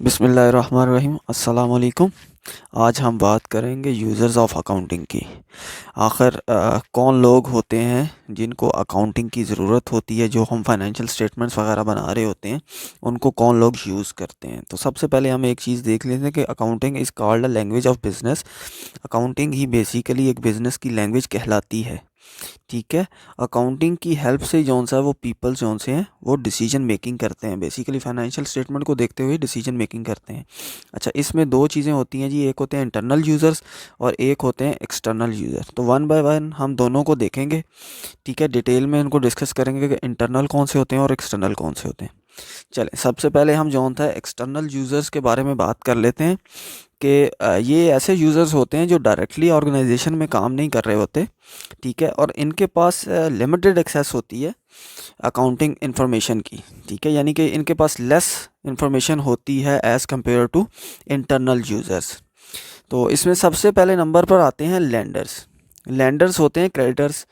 बिस्मिल्लाहिर्रहमानिर्रहीम अस्सलाम वालेकुम। आज हम बात करेंगे यूज़र्स ऑफ अकाउंटिंग की। आखिर कौन लोग होते हैं जिनको अकाउंटिंग की ज़रूरत होती है, जो हम फाइनेंशियल स्टेटमेंट्स वगैरह बना रहे होते हैं, उनको कौन लोग यूज़ करते हैं। तो सबसे पहले हम एक चीज़ देख लेते हैं कि accounting is called a language of business. Accounting he basically एक बिज़नेस की लैंग्वेज कहलाती है। ठीक है। अकाउंटिंग की हेल्प से जौन सा वो पीपल जौन से हैं वो डिसीजन मेकिंग करते हैं, बेसिकली फाइनेंशियल स्टेटमेंट को देखते हुए डिसीजन मेकिंग करते हैं। अच्छा, इसमें दो चीज़ें होती हैं जी, एक होते हैं इंटरनल यूज़र्स और एक होते हैं एक्सटर्नल यूज़र। तो वन बाय वन हम दोनों को देखेंगे। ठीक है, डिटेल में उनको डिस्कस करेंगे कि इंटरनल कौन से होते हैं और एक्सटर्नल कौन से होते हैं। चलें, सबसे पहले हम जौन था एक्सटर्नल यूज़र्स के बारे में बात कर लेते हैं कि ये ऐसे यूज़र्स होते हैं जो डायरेक्टली ऑर्गेनाइजेशन में काम नहीं कर रहे होते। ठीक है, और इनके पास लिमिटेड एक्सेस होती है अकाउंटिंग इंफॉर्मेशन की। ठीक है, यानी कि इनके पास लेस इंफॉर्मेशन होती है as compare to internal users. तो इसमें सबसे पहले नंबर पर आते हैं लेंडर्स। लेंडर्स होते हैं क्रेडिटर्स।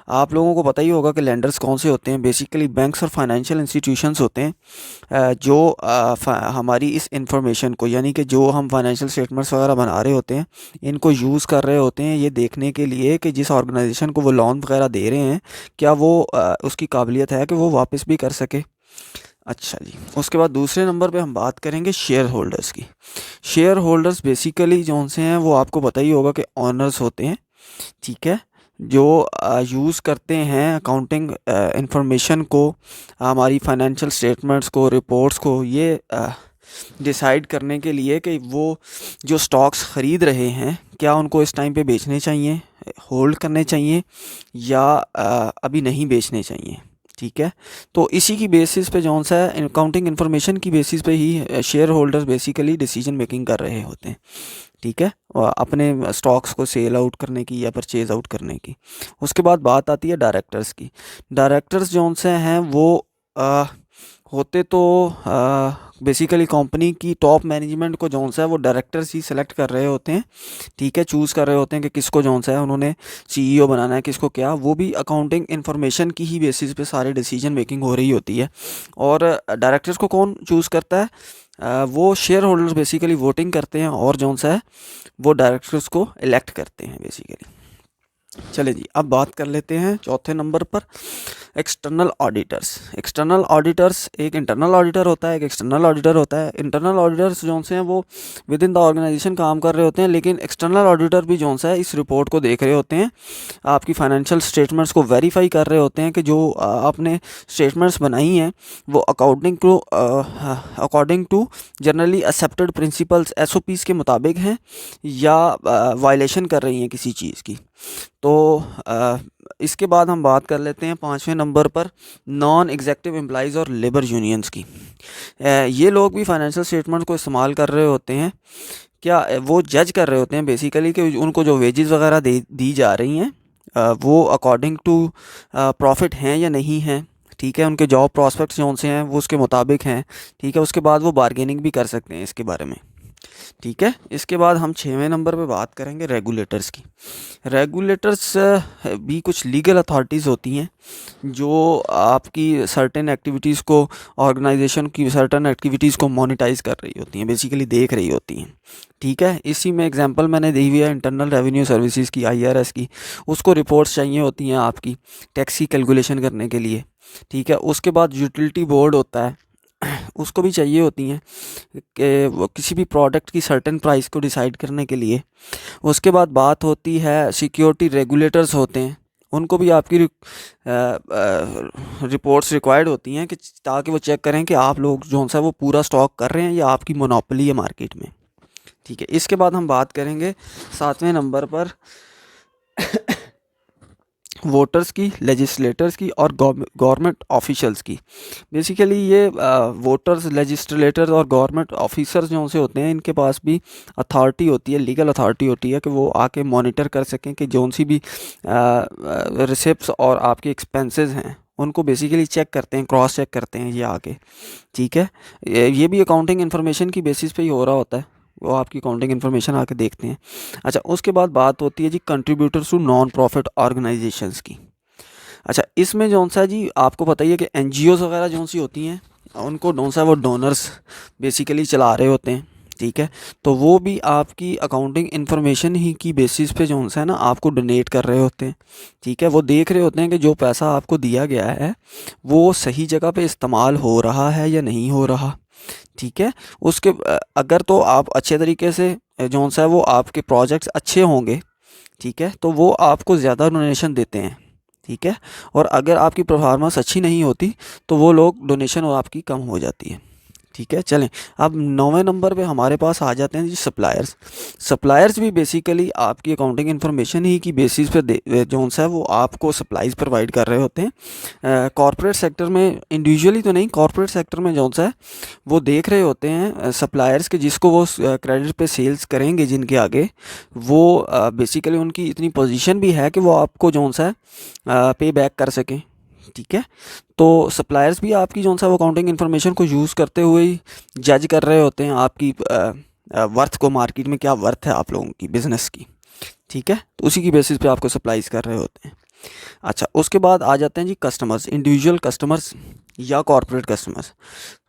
आप लोगों को पता ही होगा कि लेंडर्स कौन से होते हैं। बेसिकली बैंक्स और फाइनेंशियल इंस्टीट्यूशंस होते हैं जो हमारी इस इंफॉर्मेशन को, यानी कि जो हम फाइनेंशियल स्टेटमेंट्स वगैरह बना रहे होते हैं, इनको यूज़ कर रहे होते हैं ये देखने के लिए कि जिस ऑर्गेनाइजेशन को वो लोन वगैरह दे रहे हैं, क्या वो उसकी काबिलियत है कि वो वापस भी कर सके। अच्छा जी, उसके बाद दूसरे नंबर पे हम बात करेंगे शेयर होल्डर्स की। शेयर होल्डर्स बेसिकली जौन से हैं वो आपको पता ही होगा कि ऑनर्स होते हैं। ठीक है, जो यूज़ करते हैं अकाउंटिंग इंफॉर्मेशन को, हमारी फाइनेंशियल स्टेटमेंट्स को, रिपोर्ट्स को, ये डिसाइड करने के लिए कि वो जो स्टॉक्स ख़रीद रहे हैं क्या उनको इस टाइम पे बेचने चाहिए, होल्ड करने चाहिए या अभी नहीं बेचने चाहिए। ठीक है, तो इसी की बेसिस पे जौन सा है अकाउंटिंग इन्फॉर्मेशन की बेसिस पे ही share holders basically decision making कर रहे होते हैं। ठीक है, और अपने स्टॉक्स को सेल आउट करने की या परचेज आउट करने की। उसके बाद बात आती है डायरेक्टर्स की। डायरेक्टर्स जौन से हैं वो आ, होते तो बेसिकली कंपनी की टॉप मैनेजमेंट को जौन सा है वो डायरेक्टर्स ही सेलेक्ट कर रहे होते हैं। ठीक है, चूज़ कर रहे होते हैं कि किसको जौन सा है उन्होंने सीईओ बनाना है, किसको क्या। वो भी अकाउंटिंग इन्फॉर्मेशन की ही बेसिस पे सारे डिसीजन मेकिंग हो रही होती है। और डायरेक्टर्स को कौन चूज़ करता है? वो शेयर होल्डर्स बेसिकली वोटिंग करते हैं और जौन सा है वो डायरेक्टर्स को इलेक्ट करते हैं बेसिकली। चले जी, अब बात कर लेते हैं चौथे नंबर पर एक्सटर्नल ऑडिटर्स। एक्सटर्नल ऑडिटर्स, एक इंटरनल ऑडिटर होता है, एक एक्सटर्नल ऑडिटर होता है। इंटरनल ऑडिटर्स जौन से हैं वो विद इन द ऑर्गेनाइजेशन काम कर रहे होते हैं, लेकिन एक्सटर्नल ऑडिटर भी जौन सा है इस रिपोर्ट को देख रहे होते हैं, आपकी फाइनेंशियल स्टेटमेंट्स को वेरीफाई कर रहे होते हैं कि जो आपने स्टेटमेंट्स बनाई हैं वो according to generally accepted principles SOPs के मुताबिक हैं या वायलेशन कर रही हैं किसी चीज़ की। तो इसके बाद हम बात कर लेते हैं पाँचवें नंबर पर नॉन एग्जेक्टिव एम्प्लॉइज़ और लेबर यूनियंस की। ये लोग भी फाइनेंशियल स्टेटमेंट को इस्तेमाल कर रहे होते हैं। क्या वो जज कर रहे होते हैं बेसिकली कि उनको जो वेजेस वगैरह दी जा रही हैं वो अकॉर्डिंग टू प्रॉफिट हैं या नहीं हैं। ठीक है, उनके जॉब प्रॉस्पेक्ट्स जो से हैं वो उसके मुताबिक हैं। ठीक है, उसके बाद वो बारगेनिंग भी कर सकते हैं इसके बारे में। ठीक है, इसके बाद हम छठवें नंबर पे बात करेंगे रेगुलेटर्स की। रेगुलेटर्स भी कुछ लीगल अथॉरिटीज़ होती हैं जो आपकी सर्टेन एक्टिविटीज़ को, ऑर्गेनाइजेशन की सर्टेन एक्टिविटीज़ को मोनिटाइज कर रही होती हैं, बेसिकली देख रही होती हैं। ठीक है, इसी में एग्जांपल मैंने दी हुई है इंटरनल रेवेन्यू सर्विसेज की, IRS की। उसको रिपोर्ट्स चाहिए होती हैं आपकी टैक्स की कैलकुलेशन करने के लिए। ठीक है, उसके बाद यूटिलिटी बोर्ड होता है, उसको भी चाहिए होती हैं कि वो किसी भी प्रोडक्ट की सर्टेन प्राइस को डिसाइड करने के लिए। उसके बाद बात होती है सिक्योरिटी रेगुलेटर्स होते हैं, उनको भी आपकी रिपोर्ट्स रिक्वायर्ड होती हैं कि ताकि वो चेक करें कि आप लोग जो सा वो पूरा स्टॉक कर रहे हैं या आपकी मोनोपोली है मार्केट में। ठीक है, इसके बाद हम बात करेंगे सातवें नंबर पर वोटर्स की, लेजिस्लेटर्स की और गवर्नमेंट ऑफिशियल्स की। बेसिकली ये वोटर्स, लेजिस्लेटर्स और गवर्नमेंट ऑफिसर्स जो से होते हैं, इनके पास भी अथॉरिटी होती है, लीगल अथॉरिटी होती है कि वो आके मॉनिटर कर सकें कि जौन सी भी रिसिप्ट्स और आपके एक्सपेंसेस हैं उनको बेसिकली चेक करते हैं, क्रॉस चेक करते हैं ये आके। ठीक है, ये भी अकाउंटिंग इन्फॉर्मेशन की बेसिस पे ही हो रहा होता है, वो आपकी अकाउंटिंग इन्फॉर्मेशन आके देखते हैं। अच्छा, उसके बाद बात होती है जी contributors to non profit organisations की। अच्छा, इसमें जौन सा जी आपको पता ही है कि NGOs वगैरह जौन सी होती हैं उनको कौन सा वो डोनर्स बेसिकली चला रहे होते हैं, ठीक है। तो वो भी आपकी अकाउंटिंग इन्फॉर्मेशन ही की बेसिस पे जो है ना आपको डोनेट कर रहे होते हैं, ठीक है। वो देख रहे होते हैं कि जो पैसा आपको दिया गया है वो सही जगह पे इस्तेमाल हो रहा है या नहीं हो रहा, ठीक है। उसके अगर तो आप अच्छे तरीके से जो है वो आपके प्रोजेक्ट्स अच्छे होंगे, ठीक है, तो वो आपको ज़्यादा डोनेशन देते हैं, ठीक है। और अगर आपकी परफॉर्मेंस अच्छी नहीं होती तो वो लोग डोनेशन आपकी कम हो जाती है, ठीक है। चलें, अब 9वें नंबर पे हमारे पास आ जाते हैं जी सप्लायर्स। सप्लायर्स भी बेसिकली आपकी अकाउंटिंग इन्फॉर्मेशन ही की बेसिस पे जो है वो आपको सप्लाईज प्रोवाइड कर रहे होते हैं। कॉरपोरेट सेक्टर में इंडिविजुअली तो नहीं, कॉरपोरेट सेक्टर में जो है वो देख रहे होते हैं सप्लायर्स के, जिसको वो क्रेडिट पे सेल्स करेंगे जिनके आगे, वो बेसिकली उनकी इतनी पोजीशन भी है कि वो आपको जो है पे बैक कर सकें, ठीक है। तो सप्लायर्स भी आपकी जो सा वो अकाउंटिंग इन्फॉर्मेशन को यूज़ करते हुए ही जज कर रहे होते हैं आपकी वर्थ को, मार्केट में क्या वर्थ है आप लोगों की बिज़नेस की, ठीक है। तो उसी की बेसिस पे आपको सप्लाईज कर रहे होते हैं। अच्छा, उसके बाद आ जाते हैं जी कस्टमर्स, इंडिविजुअल कस्टमर्स या कॉरपोरेट कस्टमर्स।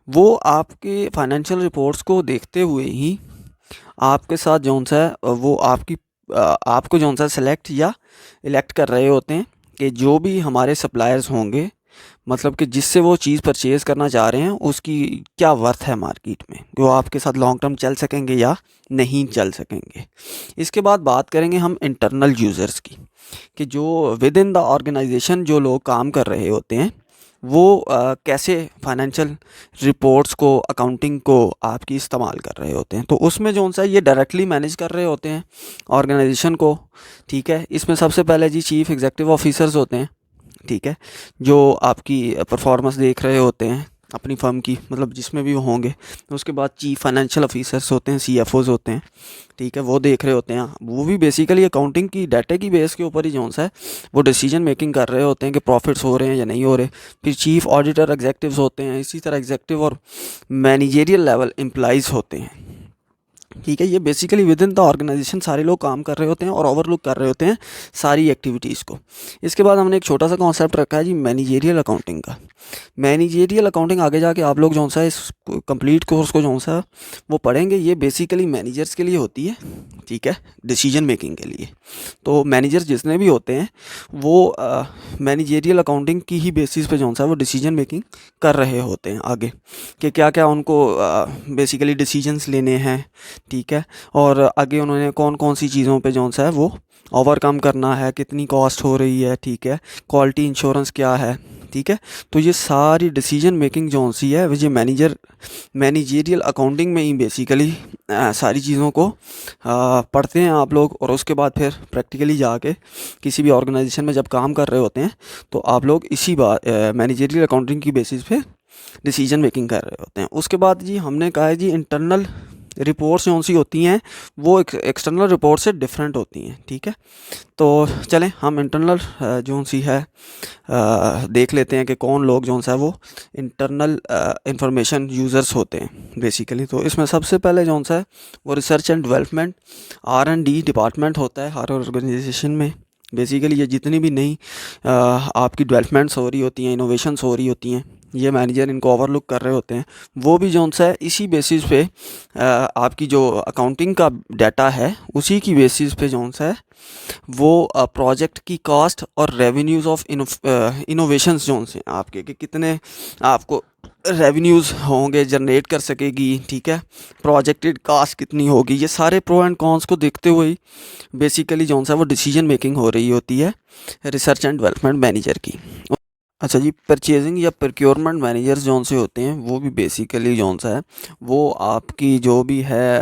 वो आपके फाइनेंशियल रिपोर्ट्स को देखते हुए ही आपके साथ जो सा है वो आपको जो सा सेलेक्ट या इलेक्ट कर रहे होते हैं कि जो भी हमारे सप्लायर्स होंगे, मतलब कि जिससे वो चीज़ परचेज़ करना चाह रहे हैं उसकी क्या वर्थ है मार्केट में, वो आपके साथ लॉन्ग टर्म चल सकेंगे या नहीं चल सकेंगे। इसके बाद बात करेंगे हम इंटरनल यूज़र्स की, कि जो विद इन द ऑर्गेनाइजेशन जो लोग काम कर रहे होते हैं वो कैसे फाइनेंशियल रिपोर्ट्स को, अकाउंटिंग को आपकी इस्तेमाल कर रहे होते हैं। तो उसमें जो सा ये डायरेक्टली मैनेज कर रहे होते हैं ऑर्गेनाइजेशन को, ठीक है। इसमें सबसे पहले जी चीफ़ एग्जीक्यूटिव ऑफिसर्स होते हैं, ठीक है, जो आपकी परफॉर्मेंस देख रहे होते हैं अपनी फर्म की, मतलब जिसमें भी वो होंगे। उसके बाद चीफ फाइनेंशियल ऑफिसर्स होते हैं, सीएफओज होते हैं, ठीक है, वो देख रहे होते हैं। वो भी बेसिकली अकाउंटिंग की डाटा की बेस के ऊपर ही जो सा है वो डिसीजन मेकिंग कर रहे होते हैं कि प्रॉफिट्स हो रहे हैं या नहीं हो रहे। फिर चीफ ऑडिटर एग्जेक्टिव्स होते हैं, इसी तरह एग्जेक्टिव और मैनेजेरियल लेवल एम्प्लॉइज़ होते हैं, ठीक है। ये basically within the organisation सारे लोग काम कर रहे होते हैं और ओवरलुक कर रहे होते हैं सारी एक्टिविटीज़ को। इसके बाद हमने एक छोटा सा कॉन्सेप्ट रखा है जी मैनेजेरियल अकाउंटिंग का। मैनेजेरियल अकाउंटिंग आगे जाके आप लोग जो सा इस कंप्लीट कोर्स को जो सा वो पढ़ेंगे, ये बेसिकली मैनेजर्स के लिए होती है, ठीक है, डिसीजन मेकिंग के लिए। तो मैनेजर्स जितने भी होते हैं वो मैनेजेरियल अकाउंटिंग की ही बेसिस पे जो सा वो डिसीजन मेकिंग कर रहे होते हैं आगे, कि क्या क्या उनको बेसिकली डिसीजंस लेने हैं, ठीक है। और आगे उन्होंने कौन कौन सी चीज़ों पे जो सा है वो ओवरकम करना है, कितनी कॉस्ट हो रही है, ठीक है, क्वालिटी इंश्योरेंस क्या है, ठीक है। तो ये सारी डिसीजन मेकिंग जो सी है वो ये मैनेजेरियल अकाउंटिंग में ही बेसिकली सारी चीज़ों को पढ़ते हैं आप लोग। और उसके बाद फिर प्रैक्टिकली जाके किसी भी ऑर्गेनाइजेशन में जब काम कर रहे होते हैं तो आप लोग इसी बात मैनेजेरियल अकाउंटिंग की बेसिस पे डिसीजन मेकिंग कर रहे होते हैं। उसके बाद जी हमने कहा है जी इंटरनल रिपोर्ट्स जो सी होती हैं वो एक्सटर्नल रिपोर्ट से डिफरेंट होती हैं, ठीक है। तो चलें हम इंटरनल जो सी है देख लेते हैं कि कौन लोग जो सा है वो इंटरनल इंफॉर्मेशन यूज़र्स होते हैं बेसिकली। तो इसमें सबसे पहले जो सा है वो research and development R&D department होता है हर ऑर्गेनाइजेशन में। बेसिकली ये जितनी भी नई आपकी डेवलपमेंट्स हो रही होती हैं, इनोवेशंस हो रही होती हैं, ये मैनेजर इनको ओवरलुक कर रहे होते हैं। वो भी जो सा है इसी बेसिस पे आपकी जो अकाउंटिंग का डाटा है उसी की बेसिस पे जो सा है वो प्रोजेक्ट की कॉस्ट और रेवेन्यूज़ ऑफ इनोवेशंस जो से आपके कि कितने आपको रेवेन्यूज़ होंगे जनरेट कर सकेगी, ठीक है, प्रोजेक्टेड कास्ट कितनी होगी, ये सारे प्रो एंड कॉन्स को देखते हुए ही बेसिकली जो सा वो डिसीजन मेकिंग हो रही होती है रिसर्च एंड डेवलपमेंट मैनेजर की। अच्छा जी, परचेजिंग या प्रोक्योरमेंट मैनेजर्स जौन से होते हैं वो भी बेसिकली जौन सा है वो आपकी जो भी है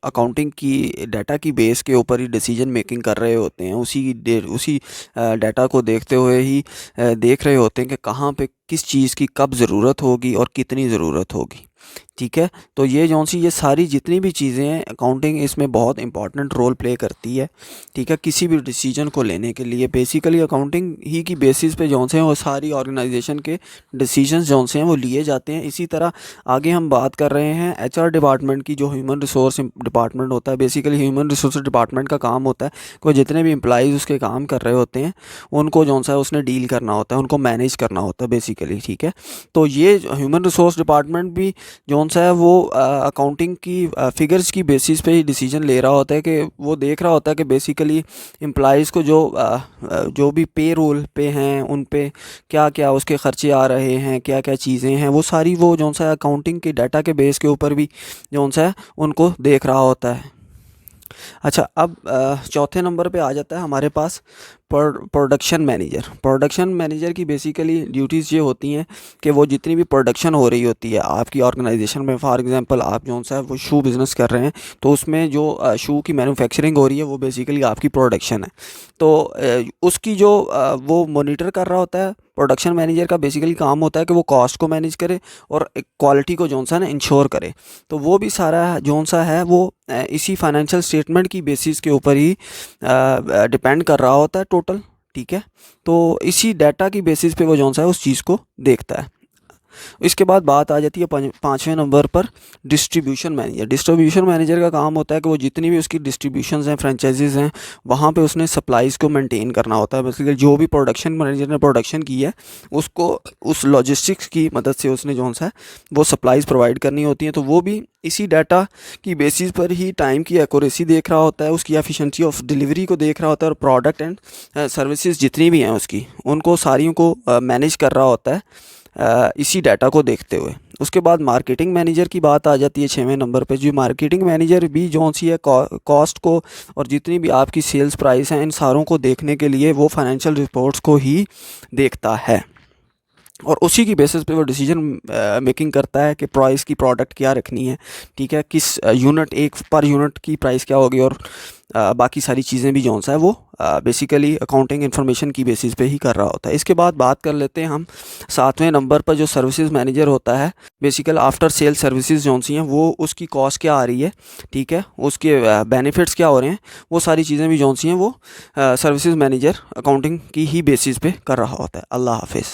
अकाउंटिंग की डाटा की बेस के ऊपर ही डिसीजन मेकिंग कर रहे होते हैं। उसी डाटा को देखते हुए ही देख रहे होते हैं कि कहाँ पे किस चीज़ की कब ज़रूरत होगी और कितनी ज़रूरत होगी, ठीक है। तो ये जौन सी ये सारी जितनी भी चीज़ें हैं अकाउंटिंग इसमें बहुत इंपॉर्टेंट रोल प्ले करती है। ठीक है, किसी भी डिसीजन को लेने के लिए बेसिकली अकाउंटिंग ही की बेसिस पे जौन से हैं वो सारी ऑर्गेनाइजेशन के डिसीजंस जौन से हैं वो लिए जाते हैं। इसी तरह आगे हम बात कर रहे हैं एचआर डिपार्टमेंट की, जो ह्यूमन रिसोर्स डिपार्टमेंट होता है। बेसिकली ह्यूमन रिसोर्स डिपार्टमेंट का काम होता है कि जितने भी एम्प्लॉइज़ उसके काम कर रहे होते हैं उनको जौन सा है उसने डील करना होता है, उनको मैनेज करना होता है बेसिकली। ठीक है, तो ये ह्यूमन रिसोर्स डिपार्टमेंट भी जौन सा है वो अकाउंटिंग की फिगर्स की बेसिस पे ही डिसीजन ले रहा होता है कि वो देख रहा होता है कि बेसिकली एम्प्लॉइज़ को जो भी पे रोल पे हैं उन पे क्या क्या उसके ख़र्चे आ रहे हैं, क्या क्या चीज़ें हैं, वो सारी वो जौन सा है अकाउंटिंग के डाटा के बेस के ऊपर भी जौन सा है उनको देख रहा होता है। अच्छा, अब चौथे नंबर पे आ जाता है हमारे पास प्रोडक्शन मैनेजर। प्रोडक्शन मैनेजर की बेसिकली ड्यूटीज़ ये होती हैं कि वो जितनी भी प्रोडक्शन हो रही होती है आपकी ऑर्गेनाइजेशन में, फॉर एग्जांपल आप जौन सा है वो शू बिज़नेस कर रहे हैं, तो उसमें जो शू की मैन्युफैक्चरिंग हो रही है वो बेसिकली आपकी प्रोडक्शन है। तो उसकी जो वो मॉनिटर कर रहा होता है। प्रोडक्शन मैनेजर का बेसिकली काम होता है कि वो कॉस्ट को मैनेज करे और क्वालिटी को जौन सा ना इंश्योर करे। तो वो भी सारा जौन सा है वो इसी फाइनेंशियल स्टेटमेंट की बेसिस के ऊपर ही डिपेंड कर रहा होता है टोटल। ठीक है, तो इसी डाटा की बेसिस पे वो जौन सा है उस चीज़ को देखता है। इसके बाद बात आ जाती है पाँचवें नंबर पर डिस्ट्रीब्यूशन मैनेजर। डिस्ट्रीब्यूशन मैनेजर का काम होता है कि वो जितनी भी उसकी डिस्ट्रीब्यूशंस हैं, फ्रेंचाइजीज़ हैं, वहाँ पे उसने सप्लाईज़ को मेंटेन करना होता है। बेसिकली जो भी प्रोडक्शन मैनेजर ने प्रोडक्शन की है उसको उस लॉजिस्टिक्स की मदद से उसने जौन सा है वो सप्लाईज़ प्रोवाइड करनी होती हैं। तो वो भी इसी डाटा की बेसिस पर ही टाइम की एक्यूरेसी देख रहा होता है, उसकी एफिशिएंसी ऑफ डिलीवरी को देख रहा होता है, और प्रोडक्ट एंड सर्विसेज जितनी भी हैं उसकी उनको सारियों को मैनेज कर रहा होता है इसी डाटा को देखते हुए। उसके बाद मार्केटिंग मैनेजर की बात आ जाती है 6वें नंबर पे। जो मार्केटिंग मैनेजर भी जौन सी है कॉस्ट को और जितनी भी आपकी सेल्स प्राइस हैं इन सारों को देखने के लिए वो फाइनेंशियल रिपोर्ट्स को ही देखता है और उसी की बेसिस पे वो डिसीजन मेकिंग करता है कि प्राइस की प्रोडक्ट क्या रखनी है। ठीक है, किस यूनिट एक पर यूनिट की प्राइस क्या होगी, और बाकी सारी चीज़ें भी जौन सा है वो बेसिकली अकाउंटिंग इन्फॉर्मेशन की बेसिस पे ही कर रहा होता है। इसके बाद बात कर लेते हैं हम 7वें नंबर पर जो सर्विसेज मैनेजर होता है। बेसिकल आफ्टर सेल सर्विसेज जौन सी हैं वो उसकी कॉस्ट क्या आ रही है, ठीक है, उसके बेनिफिट्स क्या हो रहे हैं, वो सारी चीज़ें भी जौन सी हैं वो सर्विसेज मैनेजर अकाउंटिंग की ही बेसिस पे कर रहा होता है। अल्लाह हाफिज़।